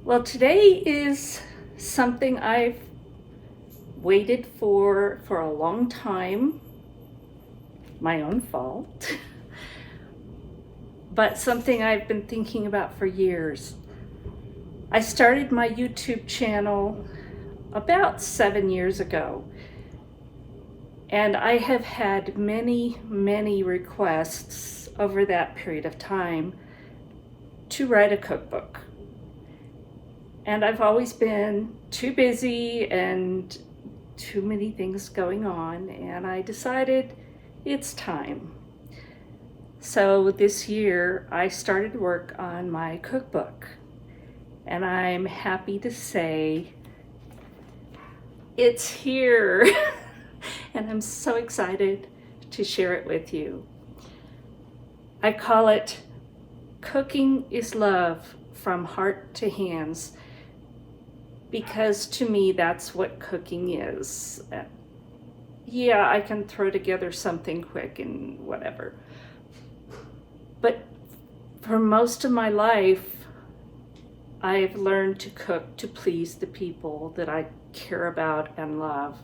Well, today is something I've waited for a long time, my own fault, but something I've been thinking about for years. I started my YouTube channel about 7 years ago, and I have had many requests over that period of time to write a cookbook. And I've always been too busy and too many things going on, and I decided it's time. So this year I started work on my cookbook, and I'm happy to say it's here. And I'm so excited to share it with you. I call it Cooking is Love from Heart to Hands, because to me that's what cooking is. Yeah, I can throw together something quick and whatever. But for most of my life, I've learned to cook to please the people that I care about and love.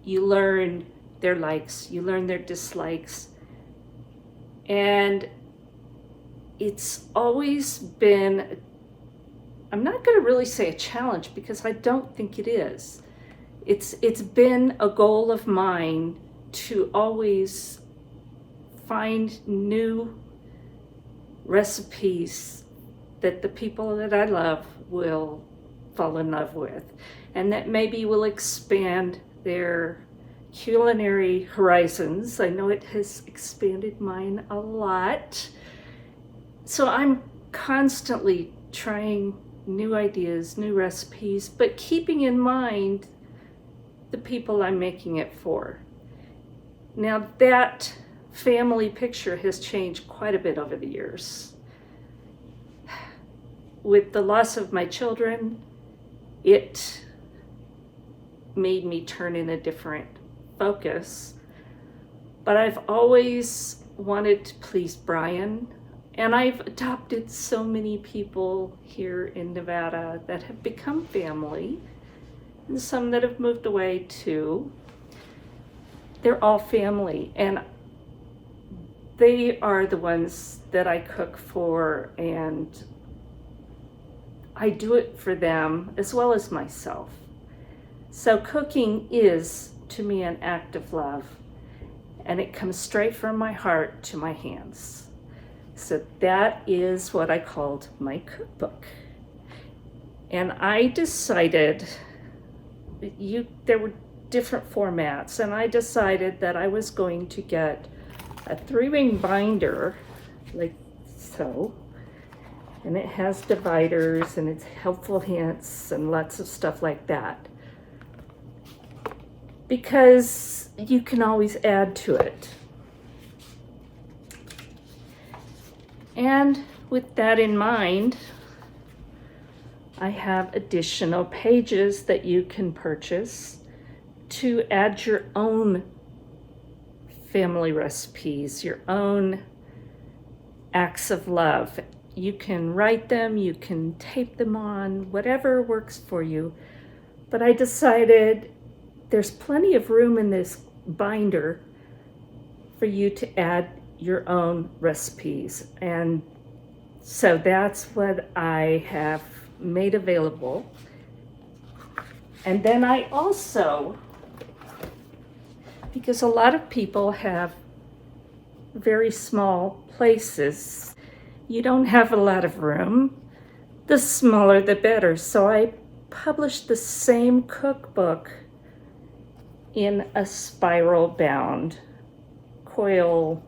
You learn their likes, you learn their dislikes, and it's always been, I'm not going to really say a challenge because I don't think it is. It's been a goal of mine to always find new recipes that the people that I love will fall in love with, and that maybe will expand their culinary horizons. I know it has expanded mine a lot. So I'm constantly trying new ideas, new recipes, but keeping in mind the people I'm making it for. Now that family picture has changed quite a bit over the years. With the loss of my children, it made me turn in a different focus, but I've always wanted to please Brian. And I've adopted so many people here in Nevada that have become family, and some that have moved away too. They're all family, and they are the ones that I cook for, and I do it for them as well as myself. So cooking is, to me, an act of love, and it comes straight from my heart to my hands. So that is what I called my cookbook. And I decided, there were different formats, and I decided that I was going to get a 3-ring binder, like so, and it has dividers, and it's helpful hints, and lots of stuff like that, because you can always add to it. And with that in mind, I have additional pages that you can purchase to add your own family recipes, your own acts of love. You can write them, you can tape them on, whatever works for you. But I decided there's plenty of room in this binder for you to add your own recipes, and so that's what I have made available. And then I also, because a lot of people have very small places, you don't have a lot of room, the smaller the better. So I published the same cookbook in a spiral bound coil,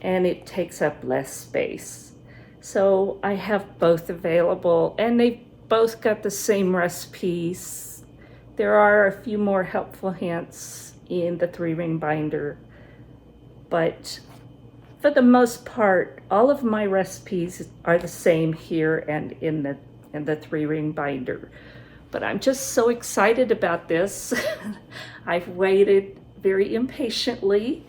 and it takes up less space. So I have both available, and they both got the same recipes. There are a few more helpful hints in the 3-ring binder, but for the most part, all of my recipes are the same here and in the 3-ring binder. But I'm just so excited about this. I've waited very impatiently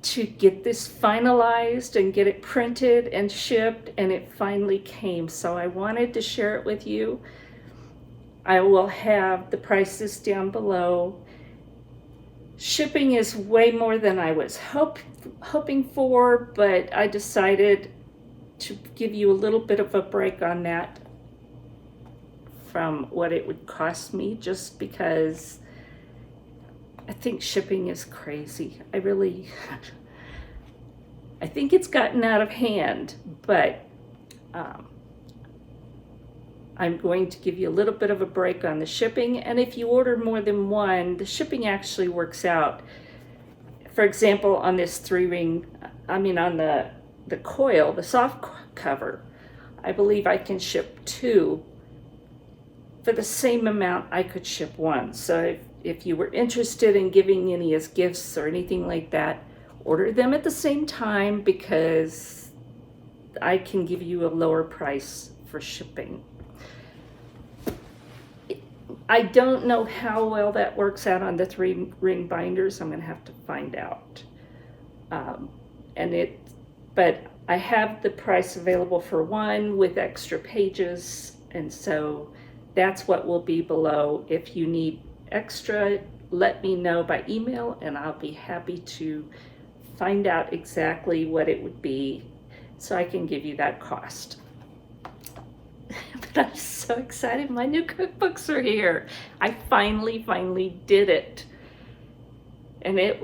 to get this finalized and get it printed and shipped, and it finally came. So I wanted to share it with you. I will have the prices down below. Shipping is way more than I was hoping for, but I decided to give you a little bit of a break on that from what it would cost me, just because I think shipping is crazy. I think it's gotten out of hand, but I'm going to give you a little bit of a break on the shipping. And if you order more than one, the shipping actually works out. For example, on this 3-ring, on the coil, the soft cover, I believe I can ship 2 for the same amount I could ship 1. So if you were interested in giving any as gifts or anything like that, order them at the same time, because I can give you a lower price for shipping. I don't know how well that works out on the 3-ring binders. I'm going to have to find out. But I have the price available for 1 with extra pages, and so that's what will be below. If you need extra, let me know by email, and I'll be happy to find out exactly what it would be so I can give you that cost. But I'm so excited. My new cookbooks are here. I finally did it. And it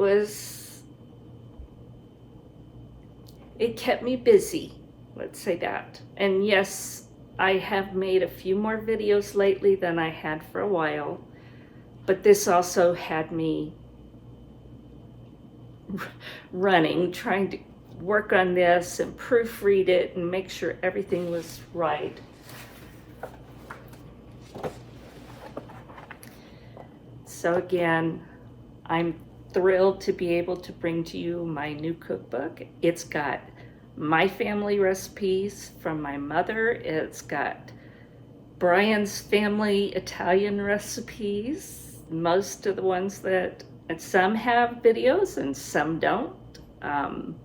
kept me busy, let's say that. And yes, I have made a few more videos lately than I had for a while, but this also had me running, trying to work on this and proofread it and make sure everything was right. So again, I'm thrilled to be able to bring to you my new cookbook. It's got my family recipes from my mother. It's got Brian's family Italian recipes, most of the ones that, and some have videos and some don't. And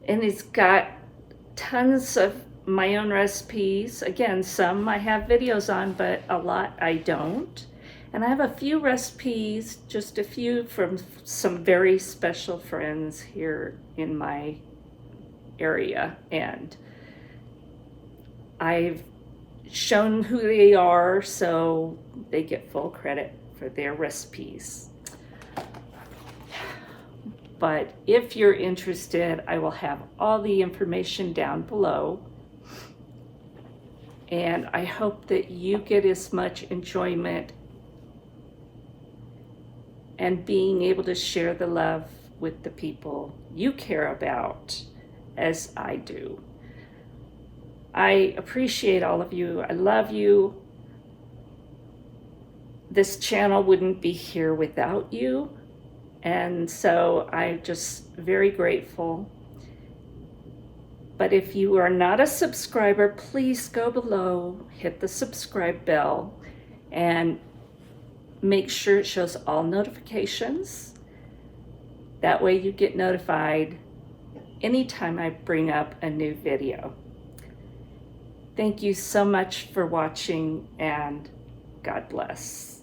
it's got tons of my own recipes. Again, some I have videos on, but a lot I don't. And I have a few recipes, just a few from some very special friends here in my area. And I've shown who they are, so they get full credit for their recipes. But if you're interested, I will have all the information down below. And I hope that you get as much enjoyment and being able to share the love with the people you care about as I do. I appreciate all of you. I love you. This channel wouldn't be here without you. And so I'm just very grateful. But if you are not a subscriber, please go below, hit the subscribe bell, and make sure it shows all notifications. That way you get notified anytime I bring up a new video. Thank you so much for watching, and God bless.